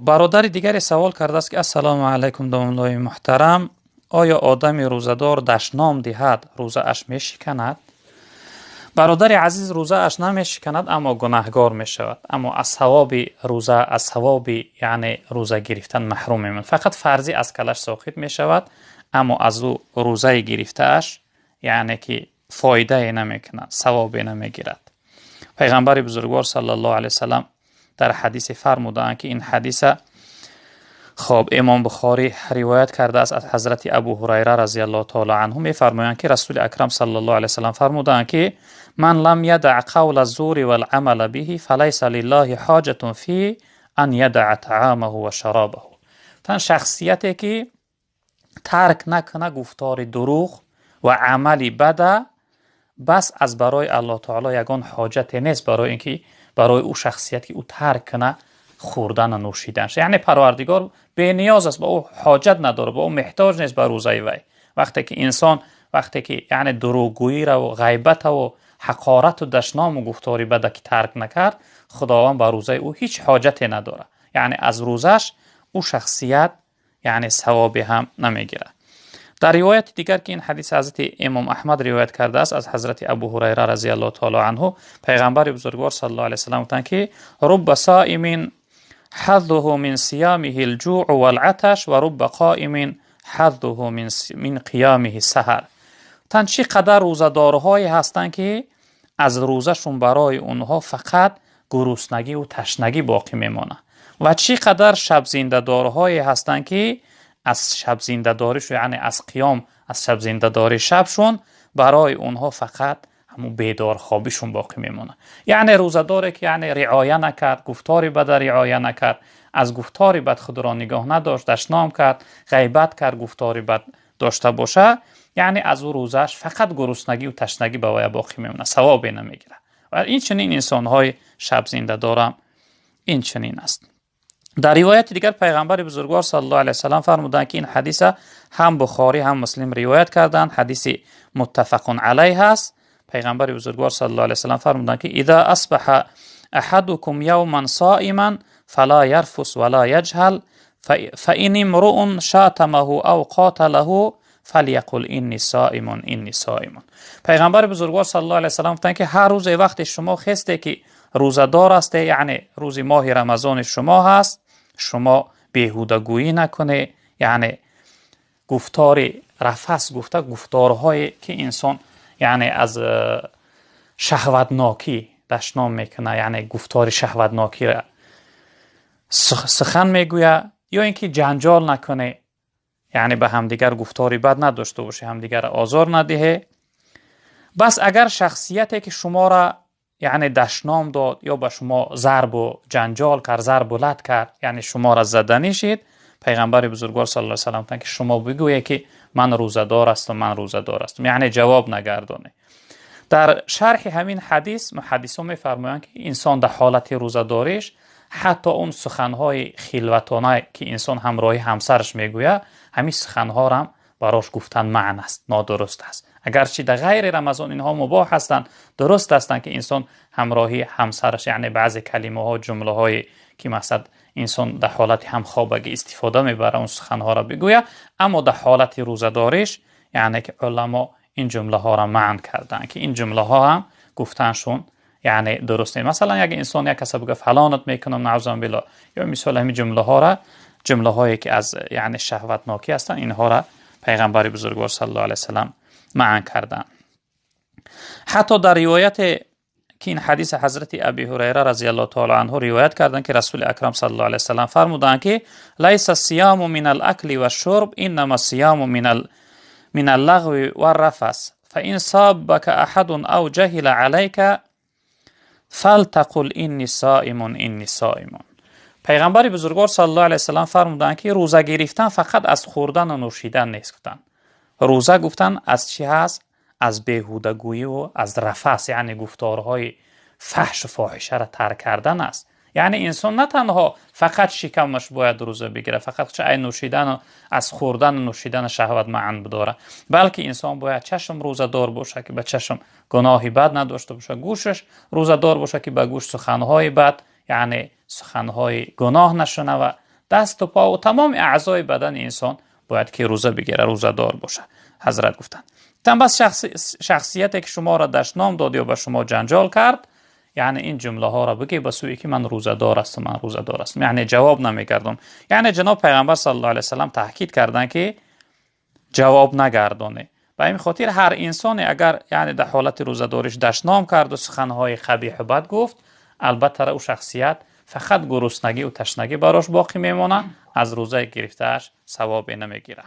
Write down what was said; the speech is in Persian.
برادر دیگری سوال کرده است که السلام علیکم دوستان محترم، آیا آدمی روزدار دشنام دهد روزه اش می شکند؟ برادر عزیز، روزه اش نمی شکند اما گناهگار می شود، اما از ثواب روزه، از ثواب یعنی روزه گرفتن محروم می. فقط فرضی از کلش ساقط می شود، اما از او روزه گرفته اش یعنی که فایده نمی کند، ثواب نمی گیرد. پیغمبر بزرگوار صلی الله علیه وسلم در حدیث فرمودند که این حدیث امام بخاری روایت کرده است از حضرت ابو هریره رضی الله تعالی عنه. می‌فرمایند که رسول اکرم صلی الله علیه وسلم فرمودند که من لم یدع قول الزور والعمل به فلیس لله حاجة فی ان یدع طعامه و شرابه. تن شخصیتی که ترک نکنه گفتار دروغ و عملی بد، بس از برای الله تعالی یگان حاجت نیست برای اینکه برای او شخصیت که او ترک کنه خوردن و نوشیدن. یعنی پروردگار به نیاز است، با او حاجت نداره، با او محتاج نیست به روزه وی. وقتی که انسان یعنی دروغگویی را و غیبت و حقارت و دشنام و گفتاری بد که ترک نکرد، خداوند به روزه او هیچ حاجتی نداره، یعنی از روزش او شخصیت یعنی ثواب هم نمیگیره. در روایت دیگر که این حدیث حضرت امام احمد روایت کرده است از حضرت ابو هریره رضی الله تعالی عنه، پیغمبر بزرگوار صلی الله علیه و سلم گفتند که رب صائم حظه من صيامه الجوع والعطش و رب قائم حظه من قیامه السحر. تن چی قدر روزدارهایی هستند که از روزشون برای اونها فقط گرسنگی و تشنگی باقی میمونه، و چی قدر شب زنده دارهایی هستند که از شب زنده داریش یعنی از قیام از شب زنده داری شبشون برای اونها فقط همون بیدار خوابیشون باقی میمونه. یعنی روزداری که یعنی رعایت نکرد، گفتاری بد رعایت نکرد، از گفتاری بد خود را نگاه نداشت، دشنام کرد، غیبت کرد، گفتاری بد داشته باشه، یعنی از او روزش فقط گرسنگی و تشنگی به وی باقی میمونه، ثوابی نمیگیره. و این چنین انسان‌های شب زنده دارم این چنین است. در روایت دیگر پیغمبر بزرگوار صلی الله علیه و سلم فرمودند که این حدیث هم بخاری هم مسلم روایت کردند، حدیث متفق علیه است. پیغمبر بزرگوار صلی الله علیه و سلم فرمودند که اذا اصبح احدکم یوما صائما فلا یرفث ولا یجهل فان امرؤ شاتمه او قاتله فلیقل انی صائم انی صائم. پیغمبر بزرگوار صلی الله علیه و سلم گفتند که هر روز وقت شما خسته که روزدار است، یعنی روز ماه رمضان شما هست، شما بیهوده گویی نکنه، یعنی گفتار رفث گفتارهایی که انسان یعنی از شهوتناکی دشنام میکنه، یعنی گفتار شهوتناکی را سخن میگویه، یا اینکه جنجال نکنه، یعنی به همدیگر گفتاری بد نداشته باشه، همدیگر آزار ندهه. بس اگر شخصیتی که شما را یعنی دشنام داد یا به شما ضرب و جنجال کرد، ضرب و لط کرد، یعنی شما را زدنی شید، پیغمبر بزرگوار صلی الله علیه و سلم که شما بگویید که من روزدار هستم، من روزدار هستم، یعنی جواب نگردانه. در شرح همین حدیث محدثان میفرمایند که انسان در حالت روزداریش حتی اون سخنهای خلوتانه که انسان همراهی همسرش میگوید، همین سخنها را هم براش گفتن معنی است، نادرست است. اگرچه در غیر رمضان اینها مباح هستند، درست هستند که انسان همراهی همسرش یعنی بعضی کلمه ها جمله های که مثلا انسان در حالت همخوابگی استفاده میبره اون سخنها را بگوید، اما در حالت روزداریش یعنی که علما این جمله ها را معنی کردن که این جمله ها هم گفتنشون یعنی درست نیست. مثلا یک انسان یک کس بگه فلانت میکنم نعوذ بالله، یا مثلا همین جمله ها را، جمله هایی که از یعنی شهوتناکی هستن، اینها را پیغمبر بزرگوار صلی الله علیه و سلم معنی کردن. حتی در روایت که این حدیث حضرت ابی هریره رضی الله تعالی عنه روایت کردند که رسول اکرم صلی الله علیه و سلم فرمودند که لیس الصیام من الاکل والشرب انما الصیام من اللغو والرفث فان صابك احد او جهل عليك فلتقل انی صائم انی صائم. پیغمبر بزرگوار صلی الله علیه و سلم فرمودند که روزه گرفتن فقط از خوردن و نوشیدن نیست. گفتن روزه گفتن از چی هست؟ از بیهودگویی و از رفث، یعنی گفتارهای فحش و فاحشه را ترک کردن است. یعنی انسان نه تنها فقط شکمش باید روزه بگیره، فقط چه نوشیدن و از خوردن و نوشیدن شهوت معن بداره، بلکه انسان باید چشم روزه دار باشه که به چشم گناهی بد نداشته باشه، گوشش روزه دار باشه که به گوش سخنهای بد یعنی سخنهای گناه نشنوه، دست و پا و تمام اعضای بدن انسان باید که روزه بگیره، روزه دار باشه. حضرت گفتند بس شخصیتی که شما را دشنام داد یا به شما جنجال کرد، یعنی این جمله ها را بگی به سوی که من روزه دار هستم، من روزه دار هستم، یعنی جواب نمیگردم. یعنی جناب پیغمبر صلی الله علیه و سلم تاکید کردن که جواب نگردانه. به این خاطر هر انسانی اگر یعنی در حالت روزه داریش دشنام کرد و سخنهای قبیح و بد گفت، البته او شخصیت فقط گرسنگی و تشنگی براش باقی میمونه، از روزه گرفتهش ثواب نمیگیره.